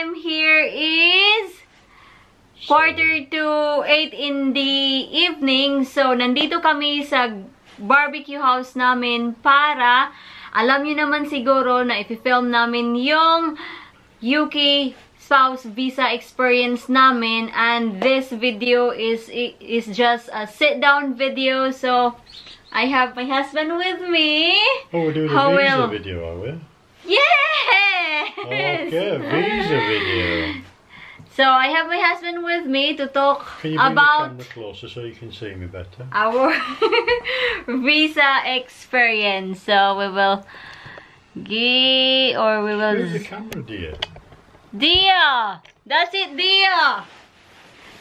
time here is 7:45 in the evening. So, nandito kami sa barbecue house namin para, alam nyo naman siguro na i-film namin yung UK spouse visa experience namin, and this video is just a sit-down video. So, I have my husband with me. Oh, we're doing a visa video, are we? Yes! Okay, visa video. So, I have my husband with me to talk Can you bring about the camera closer so you can see me better? our visa experience. So, we will Where's the camera, dear? Dia! That's it, Dia!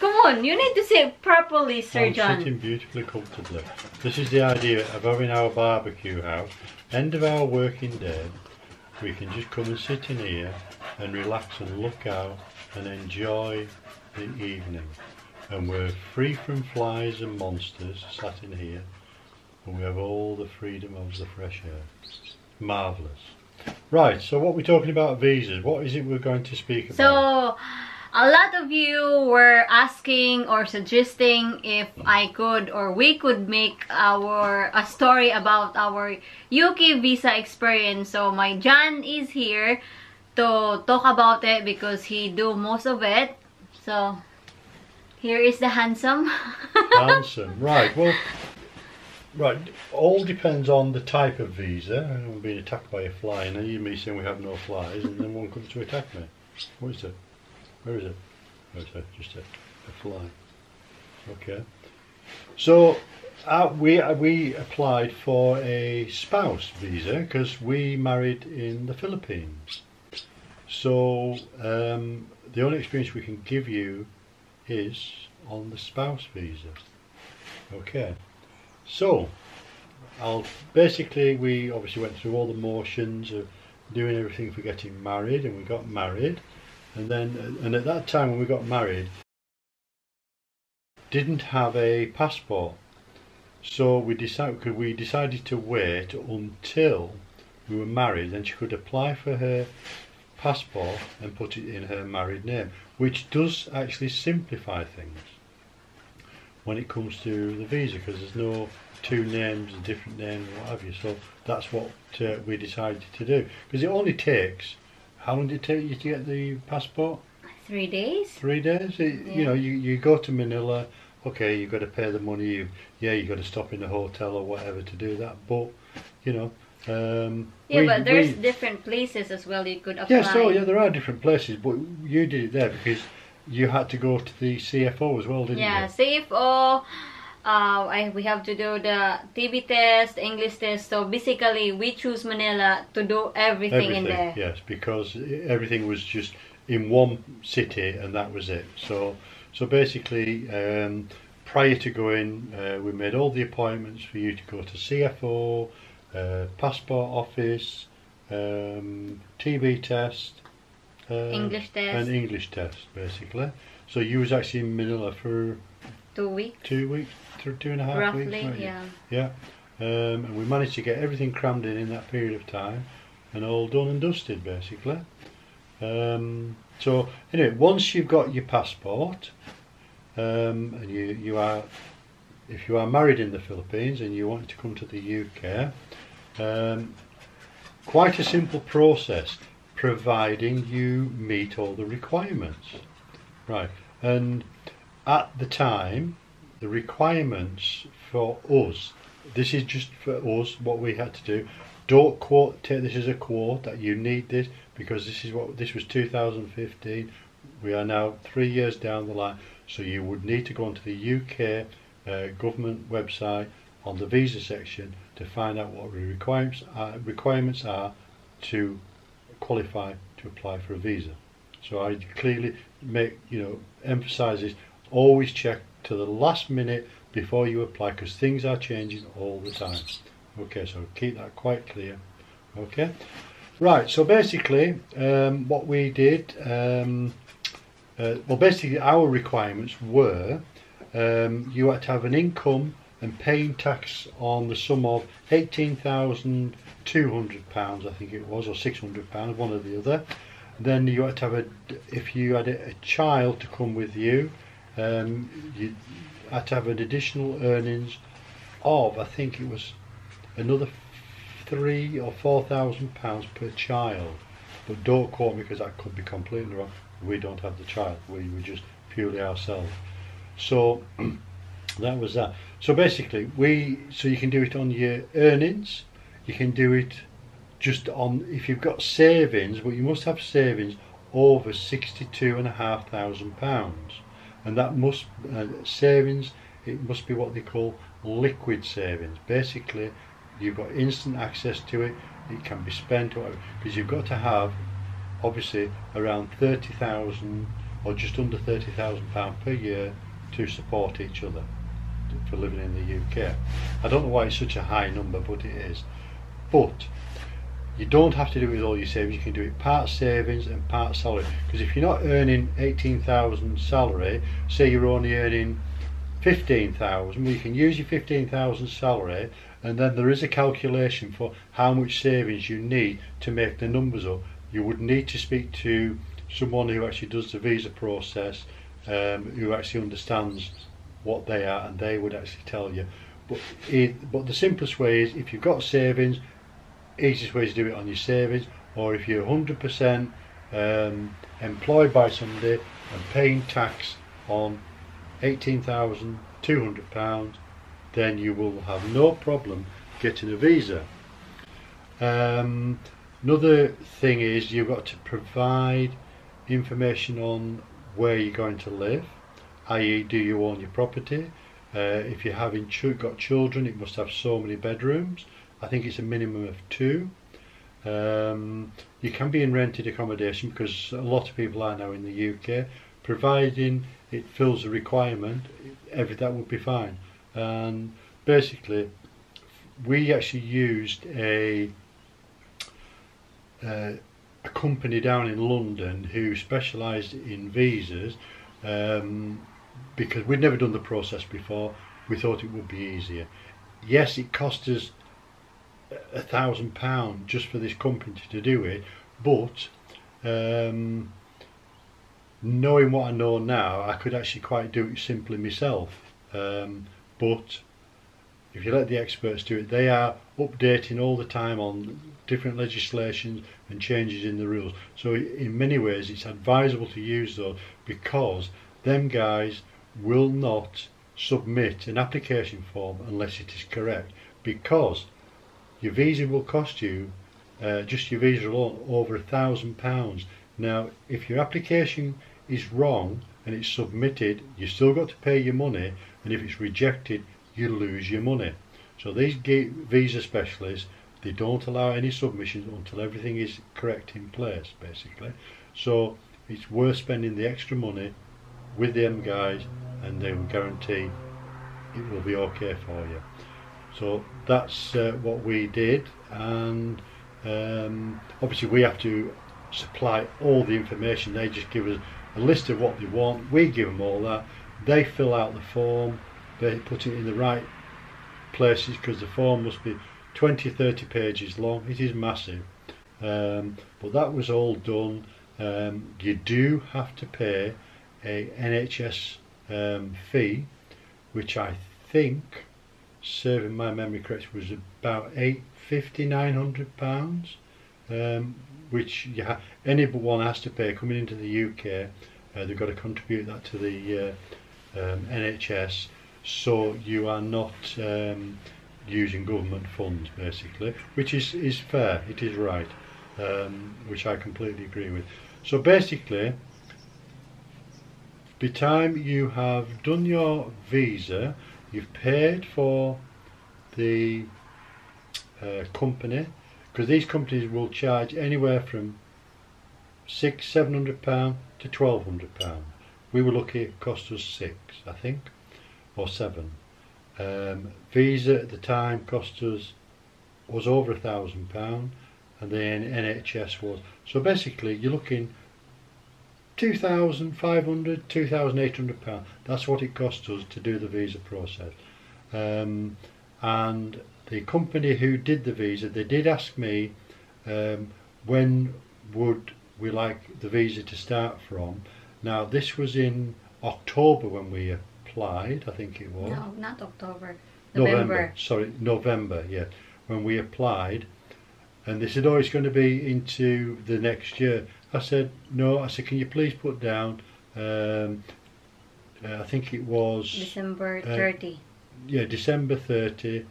Come on, you need to sit properly, Sir John. I'm sitting beautifully comfortably. This is the idea of having our barbecue house. End of our working day, we can just come and sit in here and relax and look out and enjoy the evening. And we're free from flies and monsters sat in here, and we have all the freedom of the fresh air. Marvellous. Right, so what we're talking about visas, what is it we're going to speak about? So, a lot of you were asking or suggesting if I could or we could make a story about our UK visa experience. So, my John is here to talk about it because he do most of it. So, here is the handsome. Handsome, right, well, right, all depends on the type of visa. I'm being attacked by a fly, and you me saying we have no flies, and then one comes to attack me. What is it? Where is it? Oh, it's just a fly. Okay. So we applied for a spouse visa because we married in the Philippines. So the only experience we can give you is on the spouse visa. Okay. So, we obviously went through all the motions of doing everything for getting married, and we got married, and at that time when we got married, didn't have a passport. So we decided to wait until we were married, and she could apply for her passport and put it in her married name, which does actually simplify things when it comes to the visa, because there's no two names and different names and what have you. So that's what we decided to do, because it only takes, how long did it take you to get the passport? 3 days. 3 days. You know, you go to Manila, okay, you've got to pay the money, you've got to stop in a hotel or whatever to do that, but you know, but there's different places as well you could apply. Yeah, so there are different places, but you did it there because you had to go to the CFO as well, didn't you? Yeah, CFO. We have to do the TB test, English test. So basically, we choose Manila to do everything in there. Yes, because everything was just in one city, and that was it. So basically, prior to going, we made all the appointments for you to go to CFO, passport office, TB test. English test. An English test, basically. So you was actually in Manila for 2 weeks. 2 weeks, 2.5 roughly, weeks. Roughly, yeah. Yeah. And we managed to get everything crammed in that period of time, and all done and dusted, basically. So anyway, once you've got your passport, and if you are married in the Philippines and you want to come to the UK, quite a simple process, providing you meet all the requirements. Right, and at the time, the requirements for us, this is just for us, what we had to do. Don't take this as a quote that you need this, because this was 2015. We are now 3 years down the line, so you would need to go onto the UK government website on the visa section to find out what the requirements are to qualify to apply for a visa. So I clearly emphasize this, always check to the last minute before you apply, because things are changing all the time. Okay, so keep that quite clear. Okay, right, so basically what we did, basically our requirements were you had to have an income and paying tax on the sum of £18,200, I think it was, or £600, one or the other. Then you had to have if you had a child to come with you, you had to have an additional earnings of, I think it was another £3,000 or £4,000 per child. But don't quote me because that could be completely wrong. We don't have the child, we were just purely ourselves. So that was that. So basically so you can do it on your earnings, you can do it just on if you've got savings, but you must have savings over £62,500, and that must savings, it must be what they call liquid savings. Basically you've got instant access to it, it can be spent, because you've got to have obviously around 30,000 or just under £30,000 per year to support each other for living in the UK. I don't know why it's such a high number, but it is. But you don't have to do it with all your savings. You can do it part savings and part salary, because if you're not earning 18,000 salary, say you're only earning 15,000, well, you can use your 15,000 salary, and then there is a calculation for how much savings you need to make the numbers up. You would need to speak to someone who actually does the visa process, who actually understands what they are, and they would actually tell you. But the simplest way is, if you've got savings, easiest way is to do it on your savings, or if you're 100% employed by somebody and paying tax on £18,200, then you will have no problem getting a visa. Another thing is you've got to provide information on where you're going to live, i.e. do you own your property. If you're got children, it must have so many bedrooms. I think it's a minimum of 2. You can be in rented accommodation, because a lot of people are now in the UK. Providing it fills the requirement, that would be fine. And basically we actually used a company down in London who specialised in visas, because we'd never done the process before. We thought it would be easier. Yes, it cost us £1,000 just for this company to do it, but knowing what I know now, I could actually quite do it simply myself. But if you let the experts do it, they are updating all the time on different legislations and changes in the rules. So in many ways it's advisable to use those, because them guys will not submit an application form unless it is correct, because your visa will cost you, just your visa alone, over £1,000. Now if your application is wrong and it's submitted, you've still got to pay your money, and if it's rejected, you lose your money. So these visa specialists, they don't allow any submissions until everything is correct in place, basically. So it's worth spending the extra money with them guys, and they will guarantee it will be okay for you. So that's what we did, and obviously we have to supply all the information. They just give us a list of what they want, we give them all that, they fill out the form, they put it in the right places, because the form must be 20-30 pages long. It is massive, but that was all done. You do have to pay a NHS fee, which I think, serving my memory correct, was about £850–900, which anyone has to pay coming into the UK. They've got to contribute that to the NHS, so you are not using government funds, basically, which is fair, it is right, which I completely agree with. So basically, by the time you have done your visa, you've paid for the company, because these companies will charge anywhere from £600–700 to £1,200. We were lucky, it cost us 6, I think, or 7. Visa at the time was over £1,000, and then NHS was. So basically you're looking £2,500, £2,800. That's what it cost us to do the visa process. And the company who did the visa, they did ask me when would we like the visa to start from. Now this was in October when we applied, I think it was. No, not October. November. Sorry, November, yeah. When we applied, and they said, oh, it's going to be into the next year. I said, no. I said, can you please put down, I think it was December 30. Yeah, December 30,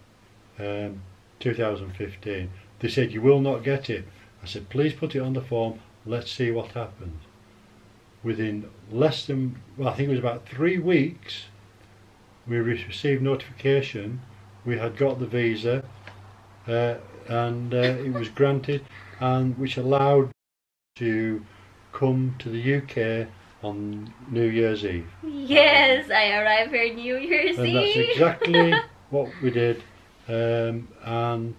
2015. They said, you will not get it. I said, please put it on the form, let's see what happens. Within less than, well, I think it was about 3 weeks, we received notification we had got the visa, and it was granted, and which allowed to come to the UK on New Year's Eve. Yes, I arrived here New Year's Eve. And that's exactly what we did. And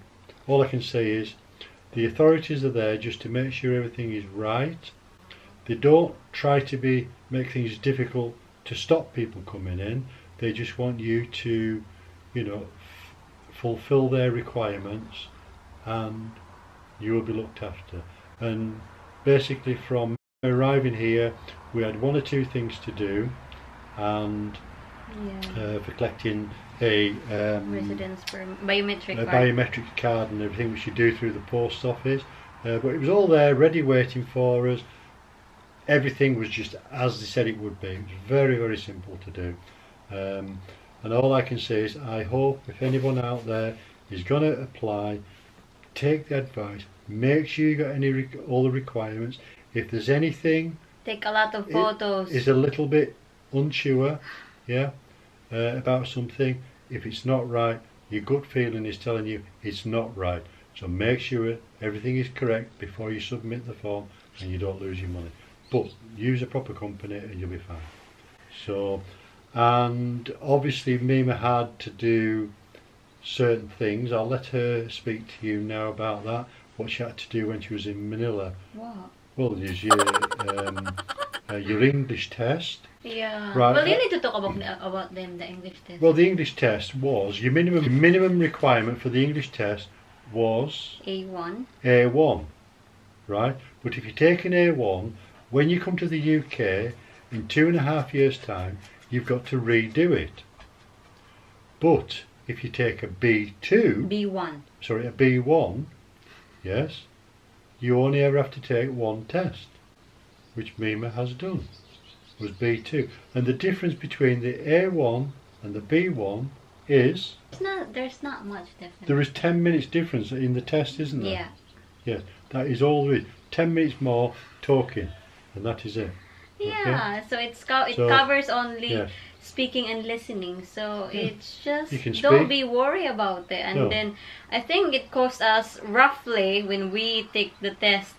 all I can say is the authorities are there just to make sure everything is right. They don't try to make things difficult to stop people coming in. They just want you to, you know, fulfill their requirements, and you will be looked after. And basically from arriving here, we had 1 or 2 things to do, and for collecting a residence biometric card. Biometric card and everything, which you do through the post office. But it was all there, ready, waiting for us. Everything was just as they said it would be. It was very, very simple to do. And all I can say is, I hope if anyone out there is going to apply, take the advice, make sure you got all the requirements. If there's anything, take a lot of photos. Is a little bit unsure, yeah, about something. If it's not right, your gut feeling is telling you it's not right. So make sure everything is correct before you submit the form, and you don't lose your money. But use a proper company and you'll be fine. So, and obviously Mima had to do certain things. I'll let her speak to you now about that, what she had to do when she was in Manila. What? Well, there's your English test. Yeah. Right. Well, you need to talk about them, the English test. Well, the English test was, your minimum requirement for the English test was A1. A1, right? But if you take an A1, when you come to the UK in 2.5 years' time, you've got to redo it. But if you take a B1. Sorry, a B1, yes, you only ever have to take 1 test, which Mima has done, was B2. And the difference between the A1 and the B1 is... There's not much difference. There is 10 minutes difference in the test, isn't there? Yeah. Yes, that is all there is. 10 minutes more talking, and that is it. Yeah, okay? So it covers only yes. speaking and listening. So it's just, you can don't speak. be worried about it. And No. then I think it cost us roughly, when we take the test,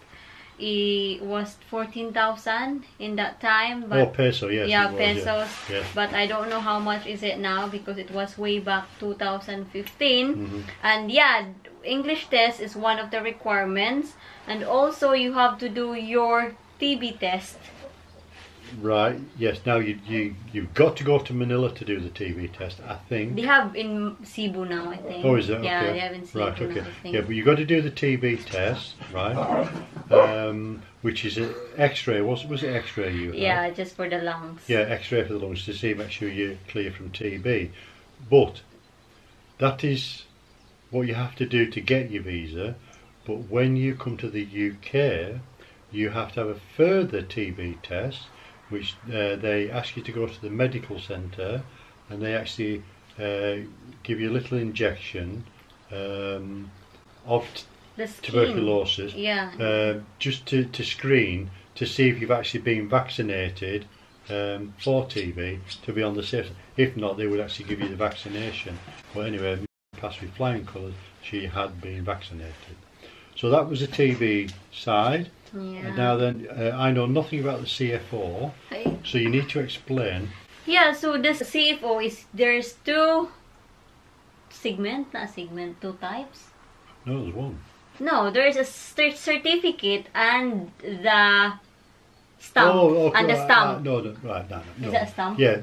it was 14,000 in that time. But, oh, peso, yes. yeah, it was, pesos. Yes. But I don't know how much is it now, because it was way back 2015. Mm-hmm. And yeah, English test is one of the requirements. And also you have to do your TB test. Right, yes. Now you've got to go to Manila to do the TB test, I think. They have in Cebu now, I think. Oh, is it? Yeah, okay. they have in Cebu right, okay. now, I think. Yeah, but you've got to do the TB test, right? Which is an X-ray. Was it X-ray you had? Yeah, just for the lungs. Yeah, X-ray for the lungs to see, make sure you're clear from TB. But that is what you have to do to get your visa. But when you come to the UK, you have to have a further TB test, which they ask you to go to the medical centre, and they actually give you a little injection of tuberculosis, just to screen to see if you've actually been vaccinated for TB, to be on the safe side. If not, they would actually give you the vaccination. But anyway, passed with flying colours, she had been vaccinated. So that was the TB side. Yeah. And now then, I know nothing about the CFO, so you need to explain. Yeah, so the CFO is, there's two types. No, there's one. No, there is a certificate and the stamp. And the stamp. No, right, no. Is that a stamp? Yeah,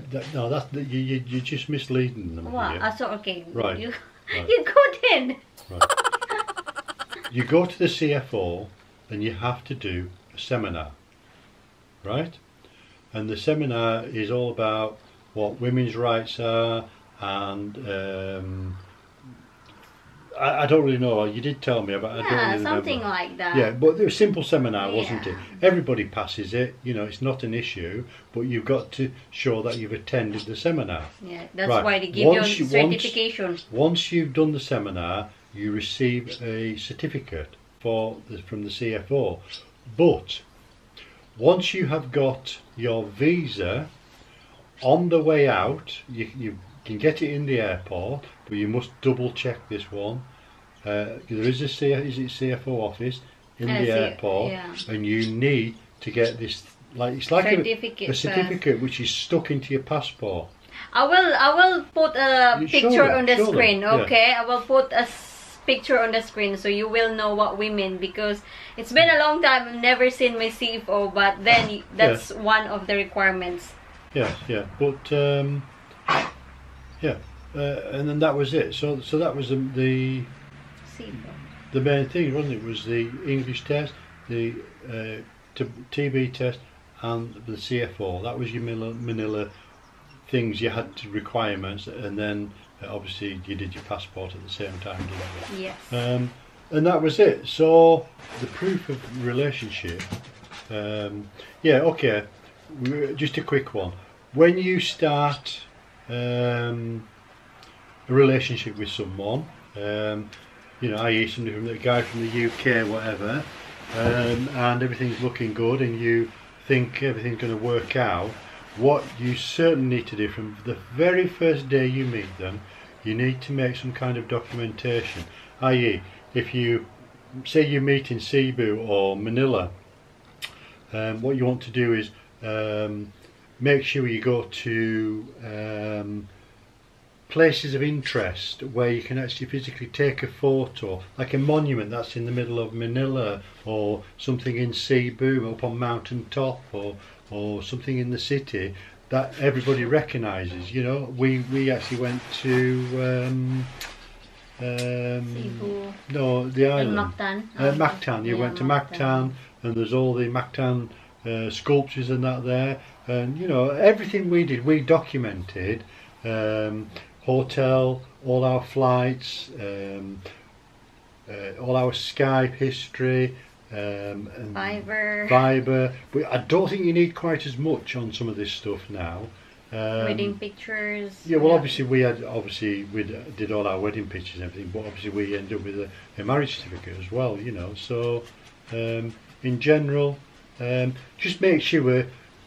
you're just misleading them. What? So okay. Right. You right. go then. Right. You go to the CFO and you have to do a seminar, right? And the seminar is all about what women's rights are, and I don't really know. You did tell me about. I don't really something remember. like that. Yeah, but it was a simple seminar, wasn't it? Everybody passes it. You know, it's not an issue. But you've got to show that you've attended the seminar. Yeah, that's right. why they give you a certification. Once you've done the seminar, you receive a certificate from the CFO. But once you have got your visa, on the way out, you can get it in the airport, but you must double check this one. There is a CFO office in the airport, and you need to get this, it's like a certificate which is stuck into your passport. I will put a picture on the screen. Okay, I will put a picture on the screen so you will know what we mean, because it's been a long time. I've never seen my CFO, but then that's one of the requirements. Yeah, but and then that was it. So that was the main thing, wasn't it? Was the English test, the TB test, and the CFO. That was your Manila things you had to requirements, and then obviously you did your passport at the same time, didn't you? Yes. And that was it. So the proof of relationship. Okay. Just a quick one. When you start a relationship with someone, i.e. somebody from a guy from the UK, whatever, and everything's looking good, and you think everything's going to work out, what you certainly need to do from the very first day you meet them, you need to make some kind of documentation. I.e., if you say you meet in Cebu or Manila, what you want to do is make sure you go to places of interest where you can actually physically take a photo, like a monument that's in the middle of Manila, or something in Cebu up on mountain top, or something in the city that everybody recognises. We actually went to Cebu. No, the island. Mactan. Mactan. You went to Mactan, and there's all the Mactan sculptures and that there, and everything we did, we documented. Hotel, all our flights, all our Skype history, and Viber. But I don't think you need quite as much on some of this stuff now. Wedding pictures. Yeah, well, obviously we did all our wedding pictures and everything, but obviously we ended up with a marriage certificate as well. So in general, just make sure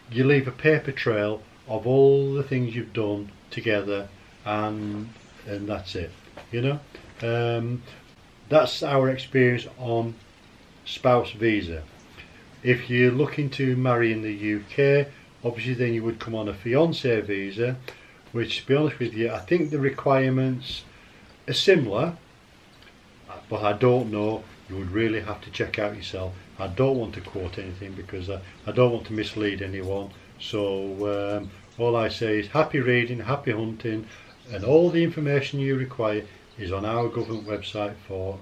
you leave a paper trail of all the things you've done together, and that's it. That's our experience on spouse visa. If you're looking to marry in the UK, obviously then you would come on a fiancé visa, which, to be honest with you, I think the requirements are similar, but I don't know. You would really have to check out yourself. I don't want to quote anything because I don't want to mislead anyone. So all I say is happy reading, happy hunting, and all the information you require is on our government website for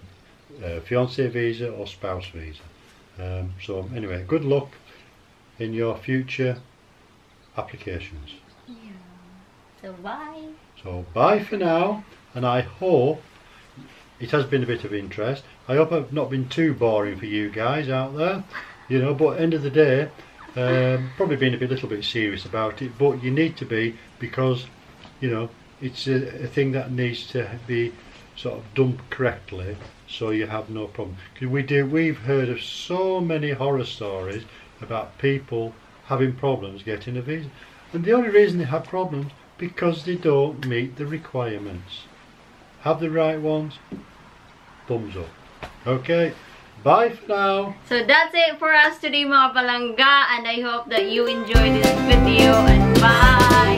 fiancé visa or spouse visa. So anyway, good luck in your future applications. Yeah. So bye. So bye for now, and I hope it has been a bit of interest. I hope I've not been too boring for you guys out there, but at the end of the day, probably been a little bit serious about it, but you need to be, because it's a thing that needs to be sort of done correctly, so you have no problem. Because we've heard of so many horror stories about people having problems getting a visa, and the only reason they have problems because they don't meet the requirements. Have the right ones. Thumbs up. Okay, bye for now. So that's it for us today, mga palangga, and I hope that you enjoyed this video, and bye.